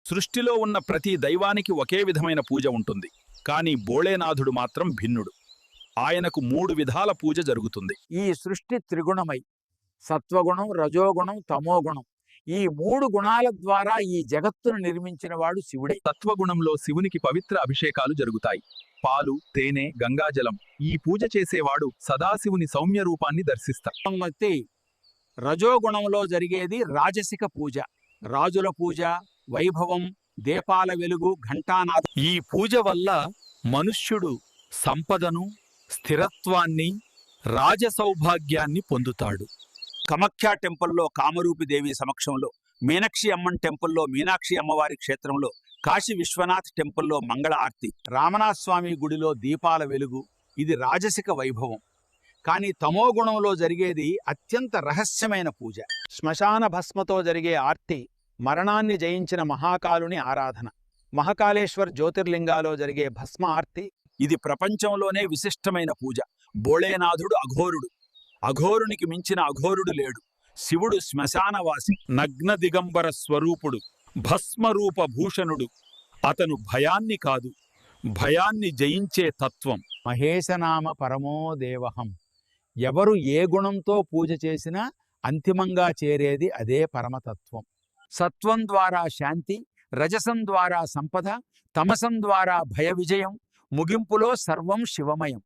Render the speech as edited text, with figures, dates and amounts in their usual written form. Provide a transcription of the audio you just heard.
సృష్టిలో ఉన్న ప్రతి దైవానికి ఒకే విధమైన పూజ ఉంటుంది. కాని భోళేనాథుడు మాత్రం భిన్నుడు. ఆయనకు 3 విధాల పూజ జరుగుతుంది. ఈ సృష్టి త్రిగుణమై సత్వగుణం, రజోగుణం, తమోగుణం ఈ 3 గుణాల ద్వారా ఈ జగత్తును నిర్మించిన వాడు శివుడే. సత్వగుణంలో శివునికి పవిత్ర అభిషేకాలు జరుగుతాయి. పాలు, తేనె, గంగాజలం. ఈ పూజ చేసేవాడు సదాశివుని సౌమ్య రూపాన్ని దర్శిస్తాడు. రజోగుణంలో జరిగేది రాజసిక పూజ. రాజుల పూజ, వైభవం, దీపాల వెలుగు, ఘంటానాదం. ఈ పూజ వల్ల మనుష్యుడు సంపదను, స్థిరత్వాన్ని, రాజసౌభాగ్యాన్ని పొందుతాడు. కమఖ్యా టెంపుల్లో కామరూపి దేవి సమక్షంలో, మీనాక్షి అమ్మన్ టెంపుల్లో మీనాక్షి అమ్మవారి క్షేత్రంలో, కాశీ విశ్వనాథ్ టెంపుల్లో మంగళ ఆర్తి, రామనాథ స్వామి గుడిలో దీపాల వెలుగు. ఇది రాజసిక వైభవం. కానీ తమోగుణంలో జరిగేది అత్యంత రహస్యమైన పూజ. శ్మశాన భస్మతో జరిగే ఆర్తి, మరణాన్ని జయించిన మహాకాలుని ఆరాధన. మహాకాళేశ్వర్ జ్యోతిర్లింగాలో జరిగే భస్మ ఆర్తి. ఇది ప్రపంచంలోనే విశిష్టమైన పూజ. భోళేనాథుడు అఘోరుడు. అఘోరునికి మించిన అఘోరుడు లేడు. శివుడు శ్మశానవాసి, నగ్న దిగంబర స్వరూపుడు, భస్మరూప భూషణుడు. అతను భయాన్ని కాదు, భయాన్ని జయించే తత్వం. మహేశనామ పరమో దేవహం. ఎవరు ఏ గుణంతో పూజ చేసినా అంతిమంగా చేరేది అదే పరమతత్వం. సత్వం ద్వారా శాంతి, రజసం ద్వారా సంపద, తమసం ద్వారా భయ విజయం, ముగింపులో సర్వం శివమయం.